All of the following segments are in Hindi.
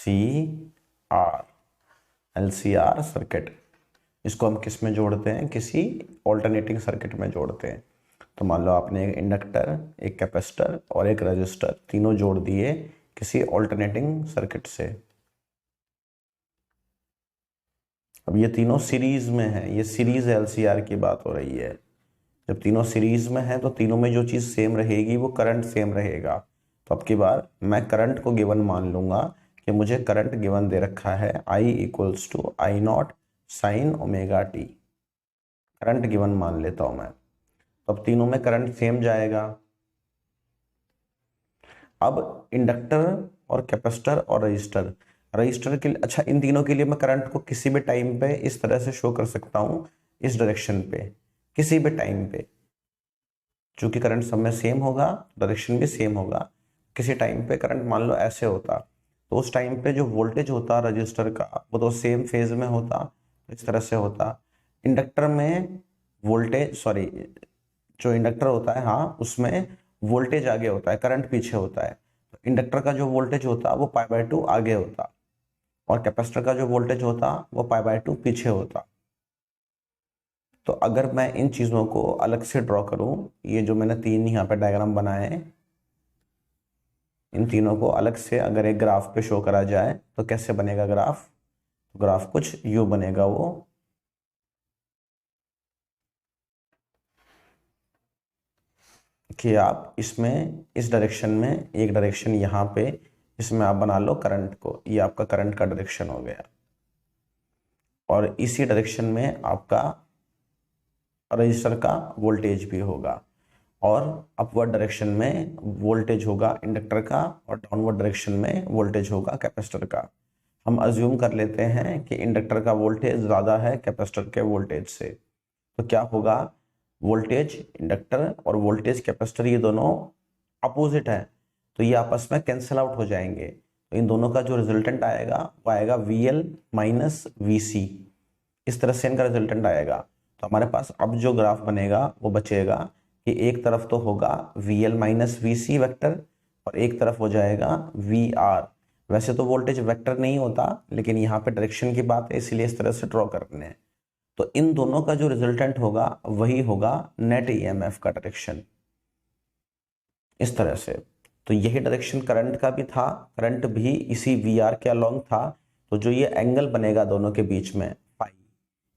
LCR, LCR सर्किट, इसको हम किस में जोड़ते हैं, किसी ऑल्टरनेटिंग सर्किट में जोड़ते हैं। तो मान लो आपने एक इंडक्टर, एक कैपेसिटर और एक रजिस्टर तीनों जोड़ दिए किसी ऑल्टरनेटिंग सर्किट से। अब ये तीनों सीरीज में है, ये सीरीज LCR की बात हो रही है। जब तीनों सीरीज में है तो तीनों में जो चीज सेम रहेगी वो करंट सेम रहेगा। तो अब की बार मैं करंट को गिवन मान लूंगा कि मुझे करंट गिवन दे रखा है I = I0 sin ω t, current given मान लेता हूं मैं। तो अब तीनों में करंट सेम जाएगा। अब इंडक्टर और कैपेसिटर और रजिस्टर, रजिस्टर के लिए, अच्छा इन तीनों के लिए मैं करंट को किसी भी टाइम पे इस तरह से शो कर सकता हूं, इस डायरेक्शन पे, किसी भी टाइम पे, चूंकि करंट सब में सेम होगा, डायरेक्शन भी सेम होगा। किसी टाइम पे करंट मान लो ऐसे होता, तो उस टाइम पे जो वोल्टेज होता रजिस्टर का वो तो सेम फेज में होता, इस तरह से होता। इंडक्टर में वोल्टेज, सॉरी, जो इंडक्टर होता है, हाँ, उसमें वोल्टेज आगे होता है, करंट पीछे होता है। तो इंडक्टर का जो वोल्टेज होता वो π/2 आगे होता, और कैपेसिटर का जो वोल्टेज होता वो π/2 पीछे होता। तो अगर मैं इन चीजों को अलग से ड्रॉ करूं, ये जो मैंने तीन यहाँ पे डायग्राम बनाए हैं, इन तीनों को अलग से अगर एक ग्राफ पे शो करा जाए तो कैसे बनेगा ग्राफ? ग्राफ कुछ यूं बनेगा वो, कि आप इसमें इस डायरेक्शन में एक डायरेक्शन यहाँ पे, इसमें आप बना लो करंट को, ये आपका करंट का डायरेक्शन हो गया, और इसी डायरेक्शन में आपका रजिस्टर का वोल्टेज भी होगा, और अपवर्ड डायरेक्शन में वोल्टेज होगा इंडक्टर का, और डाउनवर्ड डायरेक्शन में वोल्टेज होगा कैपेसिटर का। हम अज्यूम कर लेते हैं कि इंडक्टर का वोल्टेज ज़्यादा है कैपेसिटर के वोल्टेज से, तो क्या होगा, वोल्टेज इंडक्टर और वोल्टेज कैपेसिटर ये दोनों अपोजिट है, तो ये आपस में कैंसिल आउट हो जाएंगे। तो इन दोनों का जो रिजल्टेंट आएगा वो आएगा VL - VC, इस तरह से इनका रिजल्टेंट आएगा। तो हमारे पास अब जो ग्राफ बनेगा वो बचेगा कि एक तरफ तो होगा VL - VC वेक्टर, और एक तरफ हो जाएगा VR। वैसे तो वोल्टेज वेक्टर नहीं होता, लेकिन यहाँ पे डायरेक्शन की बात है इसलिए इस तरह से ड्रॉ करने हैं। तो इन दोनों का जो रिजल्टेंट होगा वही होगा नेट EMF का डायरेक्शन, इस तरह से। तो यही डायरेक्शन करंट का भी था, करंट भी इसी VR के अलोंग था। तो जो ये एंगल बनेगा दोनों के बीच में फाई,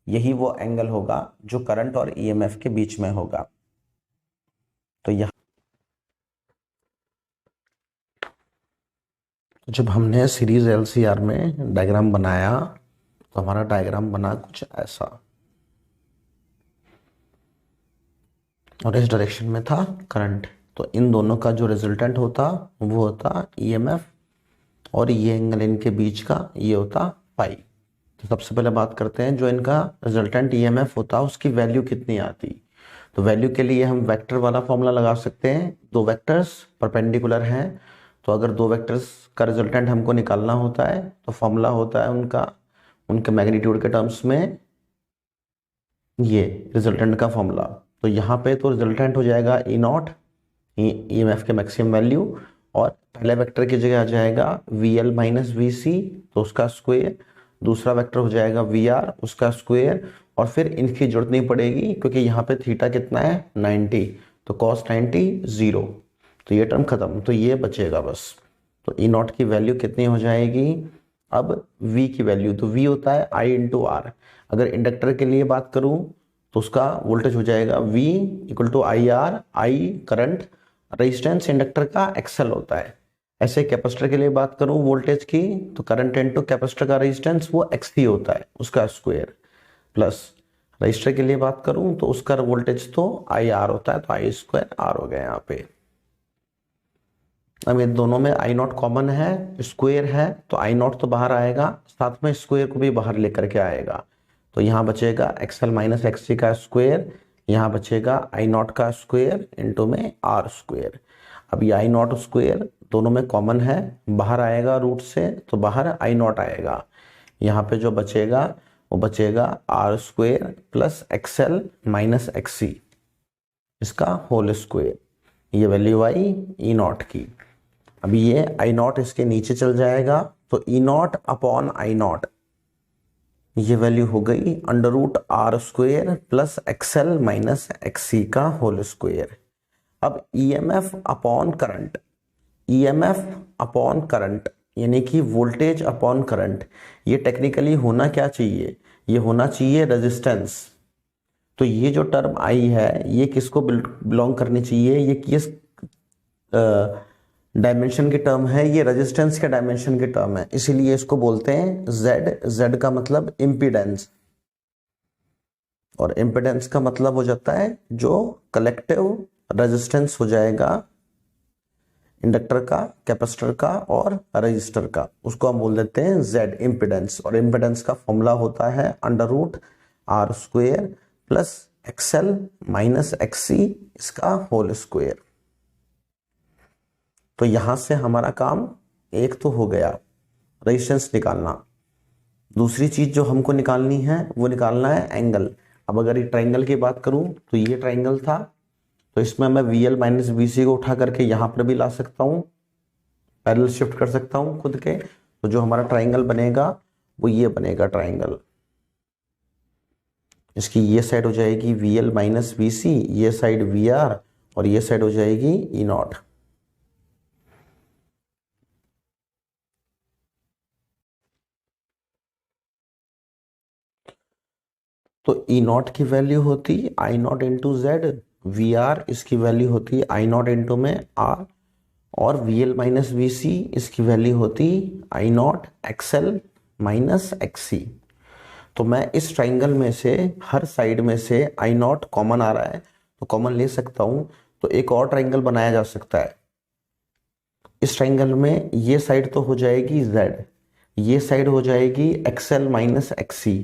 यही वो एंगल होगा जो करंट और EMF के बीच में होगा। तो यहाँ जब हमने सीरीज LCR में डायग्राम बनाया तो हमारा डायग्राम बना कुछ ऐसा, और इस डायरेक्शन में था करंट। तो इन दोनों का जो रिजल्टेंट होता वो होता EMF, और ये एंगल इनके बीच का ये होता पाई। तो सबसे पहले बात करते हैं जो इनका रिजल्टेंट EMF होता उसकी वैल्यू कितनी आती। तो वैल्यू के लिए हम वेक्टर वाला फॉर्मूला लगा सकते हैं। दो वेक्टर्स परपेंडिकुलर हैं, तो अगर दो वेक्टर्स का रिजल्टेंट हमको निकालना होता है तो फॉर्मूला होता है उनके मैग्नीट्यूड के टर्म्स में ये रिजल्टेंट का फॉर्मूला। तो यहाँ पे तो रिजल्टेंट हो जाएगा E0, EMF के मैक्सिमम वैल्यू, और पहले वेक्टर की जगह आ जाएगा VL - VC, तो उसका स्क्वायर। दूसरा वेक्टर हो जाएगा VR, उसका स्क्वायर, और फिर इनकी जरूरत नहीं पड़ेगी क्योंकि यहाँ पे थीटा कितना है 90, तो cos 90 0, तो ये टर्म खत्म, तो ये बचेगा बस। तो E0 की वैल्यू कितनी हो जाएगी? अब V की वैल्यू, तो V होता है I × R। अगर इंडक्टर के लिए बात करूं तो उसका वोल्टेज हो जाएगा V = IR, I current, resistance inductor का XL होता है। ऐसे कैपेसिटर के लिए बात करूं वोल्टेज की, तो करंट इनटू कैपेसिटर का रेजिस्टेंस वो XC होता है, उसका स्क्वायर, प्लस रजिस्टर के लिए बात करूं तो उसका वोल्टेज तो IR होता है, तो I² R हो गया यहाँ पे। अब ये दोनों में I0 कॉमन है, स्क्वायर है, तो I0 तो बाहर आएगा, साथ में स्क्वायर को भी बाहर लेकर के आएगा। तो यहाँ बचेगा XL - XC का स्क्वायर, यहाँ बचेगा I0 का स्क्वायर इनटू में R²। अब ये I0 स्क्वायर दोनों में कॉमन है, बाहर आएगा रूट से, तो बाहर I0 आएगा। यहाँ पे जो बचेगा वो बचेगा R² प्लस XL - XC, इसका होल स्क्वायर। ये वैल्यू आई E0 की। अभी ये I0 इसके नीचे चल जाएगा, तो E naught upon I naught, ये वैल्यू हो गई under root R square plus XL minus XC का होल स्क्वेयर। अब EMF upon current, EMF upon current यानी कि वोल्टेज अपॉन करंट, ये टेक्निकली होना क्या चाहिए, ये होना चाहिए रेजिस्टेंस। तो ये जो टर्म आई है ये किसको बिलोंग करनी चाहिए, ये किस डायमेंशन की टर्म है, ये रेजिस्टेंस के डायमेंशन की टर्म है, इसीलिए इसको बोलते हैं Z। Z का मतलब इम्पीडेंस, और इम्पीडेंस का मतलब हो जाता है जो कलेक्टिव रेजिस्टेंस हो जाएगा इंडक्टर का, कैपेसिटर का और रजिस्टर का, उसको हम बोल देते हैं Z इम्पीडेंस। और इम्पीडेंस का फॉर्मूला होता है under root R square plus XL minus XC इसका होल स्क्वेयर। तो यहां से हमारा काम एक तो हो गया रेजिस्टेंस निकालना, दूसरी चीज जो हमको निकालनी है वो निकालना है एंगल। अब अगर ये ट्रायंगल की बात करूं तो ये ट्रायंगल था, तो इसमें मैं VL माइनस BC को उठा करके यहां पर भी ला सकता हूं, पैरेलल शिफ्ट कर सकता हूं खुद के। तो जो हमारा ट्रायंगल बनेगा वो ये बनेगा ट्रायंगल, इसकी ये साइड हो जाएगी VL माइनस BC, ये साइड VR और ये साइड हो जाएगी ई नॉट। तो ई नॉट की वैल्यू होती आई नॉट इंटू जेड, VR इसकी वैल्यू होती आई नॉट इंटू में R, और VL माइनस BC इसकी वैल्यू होती आई नॉट XL माइनस XC। तो मैं इस ट्राइंगल में से हर साइड में से आई नॉट कॉमन आ रहा है तो कॉमन ले सकता हूं, तो एक और ट्राइंगल बनाया जा सकता है। इस ट्राइंगल में ये साइड तो हो जाएगी Z, ये साइड हो जाएगी XL माइनस XC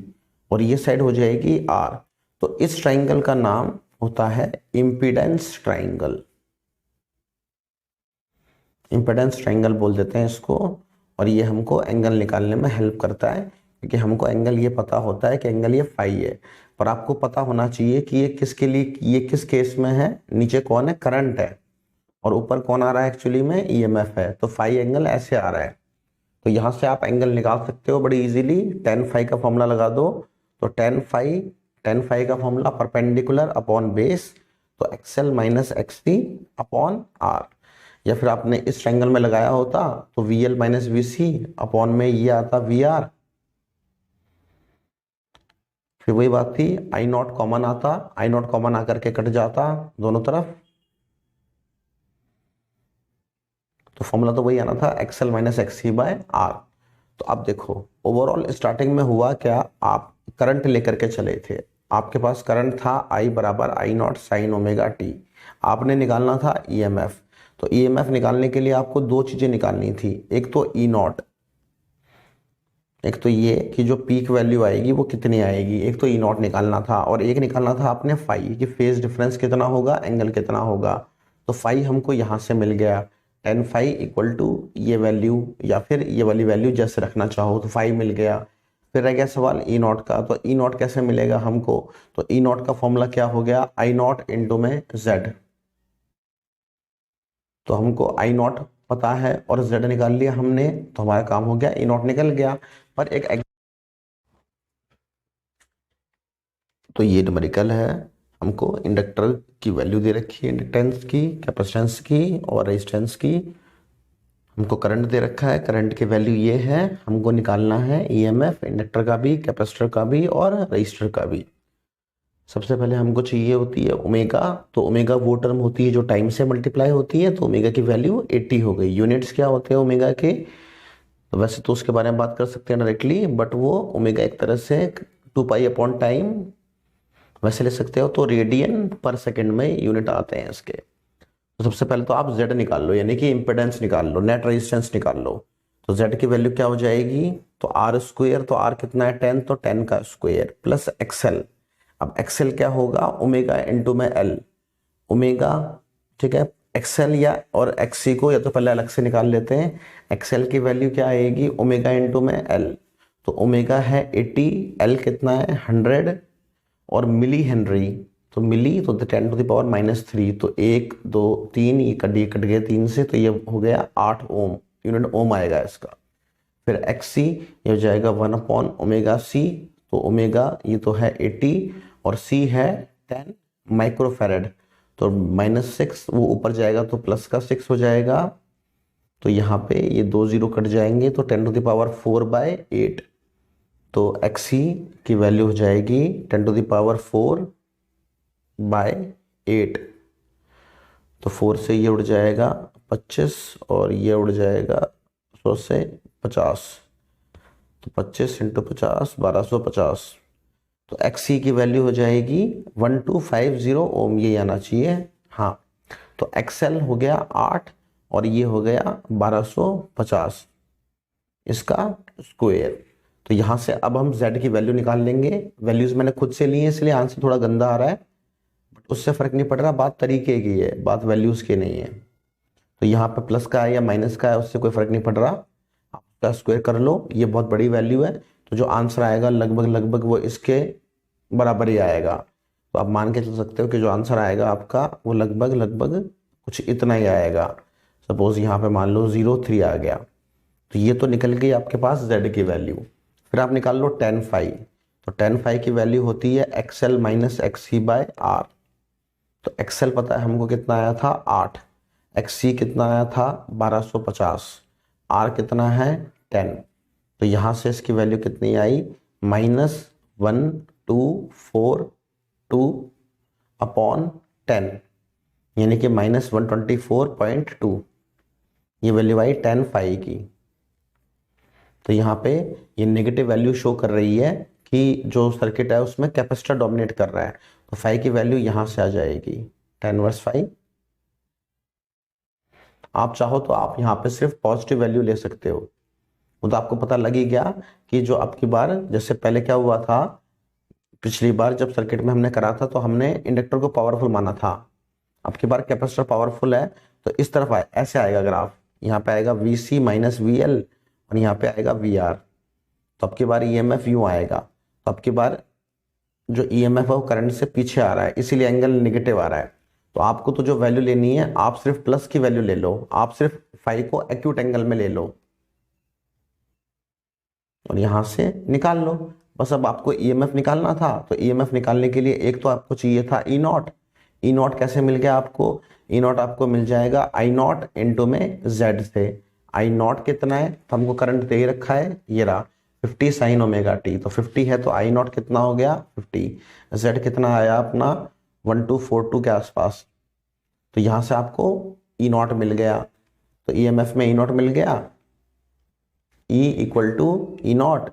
और ये साइड हो जाएगी R। तो इस ट्राइंगल का नाम होता है इम्पीडेंस ट्राइंगल, इम्पीडेंस ट्राइंगल बोल देते हैं इसको। और ये हमको एंगल निकालने में हेल्प करता है, क्योंकि हमको एंगल ये पता होता है कि एंगल ये फाई है, पर आपको पता होना चाहिए कि ये किसके लिए, ये किस केस में है, नीचे कौन है, करंट है, और ऊपर कौन आ रहा है, एक्चुअली में ईएमएफ है। तो फाई एंगल ऐसे आ रहा है, तो यहां से आप एंगल निकाल सकते हो बड़ी इजीली। tan फाई का फॉर्मूला लगा दो, तो tan फाई का फॉर्मूला परपेंडिकुलर अपॉन बेस, तो XL minus XC upon R. या फिर आपने इस ट्रायंगल में लगाया होता तो VL माइनस BC अपॉन में ये आता VR, फिर वही बात थी आई नॉट कॉमन आता, आई नॉट कॉमन आकर के कट जाता दोनों तरफ, तो फॉर्मूला तो वही आना था XL minus XC by R। तो अब देखो ओवरऑल स्टार्टिंग में हुआ क्या, आप करंट लेकर के चले थे, आपके पास करंट था I बराबर आई नॉट साइन ओमेगा टी, आपने निकालना था EMF। तो EMF निकालने के लिए आपको दो चीजें निकालनी थी, एक तो E नॉट, एक तो ये कि जो पीक वैल्यू आएगी वो कितनी आएगी, एक तो E नॉट निकालना था, और एक निकालना था आपने फाई कि फेज डिफरेंस कितना होगा, एंगल कितना होगा। तो फाई हमको यहाँ से मिल गया, tan फाई इक्वल टू ये वैल्यू या फिर ये वाली वैल्यू जैसे रखना चाहो, तो फाई मिल गया। फिर रह गया सवाल E नॉट का, तो E नॉट कैसे मिलेगा हमको, तो E नॉट का फॉर्मूला क्या हो गया, आई नॉट इंटू में Z। तो हमको आई नॉट पता है और Z निकाल लिया हमने, तो हमारा काम हो गया, E नॉट निकल गया। पर एक तो ये न्यूमेरिकल है, हमको इंडक्टर की वैल्यू दे रखी है, इंडक्टेंस की, कैपेसिटेंस की और रेजिस्टेंस की, हमको करंट दे रखा है, करंट की वैल्यू ये है, हमको निकालना है EMF इंडक्टर का भी, कैपेसिटर का भी और रजिस्टर का भी। सबसे पहले हमको चाहिए होती है ओमेगा, तो ओमेगा वो टर्म होती है जो टाइम से मल्टीप्लाई होती है, तो ओमेगा की वैल्यू 80 हो गई। यूनिट्स क्या होते हैं ओमेगा के, तो वैसे तो उसके बारे में बात कर सकते हैं डायरेक्टली, बट वो ओमेगा एक तरह से 2 पाई अपॉन टाइम वैसे ले सकते हो, तो रेडियन पर सेकंड में यूनिट आते हैं इसके। तो सबसे पहले तो आप Z निकाल लो, यानी कि इम्पिडेंस निकाल लो, नेट रेजिस्टेंस निकाल लो। तो Z की वैल्यू क्या हो जाएगी, तो R स्क्वायर, तो R कितना है 10, तो 10 का स्क्वायर प्लस XL। अब XL क्या होगा, ओमेगा इंटू में L, ओमेगा, ठीक है, XL या और XC को या तो पहले अलग से निकाल लेते हैं। XL की वैल्यू क्या आएगी, ओमेगा इंटू में L, तो ओमेगा है 80, L कितना है 100 और मिली हेनरी, तो मिली तो 10 टू द पावर -3, तो 1 2 3 ये कट गए 3 से, तो ये हो गया 8 ओम, यूनिट ओम आएगा इसका। फिर एक्स सी ये हो जाएगा 1/ओमेगा सी, तो ओमेगा ये तो है 80 और सी है 10 माइक्रोफेरेड, तो -6 वो ऊपर जाएगा तो प्लस का 6 हो जाएगा, तो यहाँ पे ये 2 0 कट जाएंगे तो 10⁴/8, तो एक्सी की वैल्यू हो जाएगी 10⁴/8, तो 4 से ये उड़ जाएगा 25 और ये उड़ जाएगा 100 से 50, तो 25 × 50 1250, तो एक्सी की वैल्यू हो जाएगी 1250 ओम, ये आना चाहिए। हाँ, तो एक्सएल हो गया 8 और ये हो गया 1250 इसका स्क्वायर। तो यहाँ से अब हम z की वैल्यू निकाल लेंगे। वैल्यूज मैंने खुद से ली है इसलिए आंसर थोड़ा गंदा आ रहा है, बट उससे फर्क नहीं पड़ रहा, बात तरीके की है, बात वैल्यूज की नहीं है। तो यहाँ पे प्लस का है या माइनस का है उससे कोई फर्क नहीं पड़ रहा, आप उसका स्क्वायर कर लो, ये बहुत बड़ी वैल्यू है, तो जो आंसर आएगा लगभग लगभग वो इसके बराबर ही आएगा। तो आप मान के चल सकते हो कि जो आंसर आएगा आपका वो लगभग लगभग कुछ इतना ही आएगा। सपोज यहाँ पे मान लो 0.3 आ गया, तो ये तो निकल गई आपके पास z की वैल्यू। फिर आप निकाल लो tan phi, तो tan phi की वैल्यू होती है xl - xc/r, तो xl पता है हमको कितना आया था 8, xc कितना आया था 1250, r कितना है 10, तो यहाँ से इसकी वैल्यू कितनी आई -1242/10, यानी कि -124.2, ये वैल्यू आई tan phi की। तो यहाँ पे ये नेगेटिव वैल्यू शो कर रही है कि जो सर्किट है उसमें कैपेसिटर डोमिनेट कर रहा है, तो phi की वैल्यू यहाँ से आ जाएगी tan इनवर्स phi। आप चाहो तो आप यहाँ पे सिर्फ पॉजिटिव वैल्यू ले सकते हो, वो तो आपको पता लग ही गया कि जो अब की बार, जैसे पहले क्या हुआ था, पिछली बार जब सर्किट में हमने करा था तो हमने इंडक्टर को पावरफुल माना था, अब की बार कैपेसिटर पावरफुल है, तो इस तरफ ऐसे आएगा ग्राफ, यहाँ पे आएगा VC - VL और यहाँ पे आएगा VR, तो अब की बार EMF यूं आएगा, तो अब की बार जो EMF है वो करंट से पीछे आ रहा है, इसीलिए एंगल नेगेटिव आ रहा है। तो आपको तो जो वैल्यू लेनी है आप सिर्फ प्लस की वैल्यू ले लो, आप सिर्फ फाई को एक्यूट एंगल में ले लो और यहां से निकाल लो। बस अब आपको EMF निकालना था, तो EMF निकालने के लिए एक तो आपको चाहिए था E0। E0 कैसे मिल गया आपको? E0 आपको मिल जाएगा I0 इंटू में Z से। I0 कितना है? तो हमको करंट दे ही रखा है, ये रहा 50 sin ओमेगा t, तो 50 है तो I0 कितना हो गया 50। Z कितना आया अपना 1242 के आसपास, तो यहां से आपको E0 मिल गया, तो EMF में E0 मिल गया, E = E0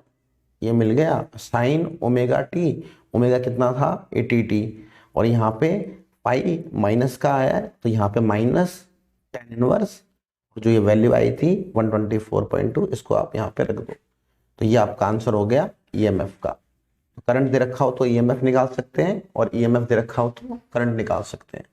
ये मिल गया साइन ओमेगा टी, ओमेगा कितना था 80t, और यहाँ पे पाई माइनस का आया है तो यहाँ पे -tan इनवर्स, जो ये वैल्यू आई थी 124.2, इसको आप यहाँ पे रख दो, तो ये आपका आंसर हो गया EMF का। तो करंट दे रखा हो तो EMF निकाल सकते हैं और EMF दे रखा हो तो करंट निकाल सकते हैं।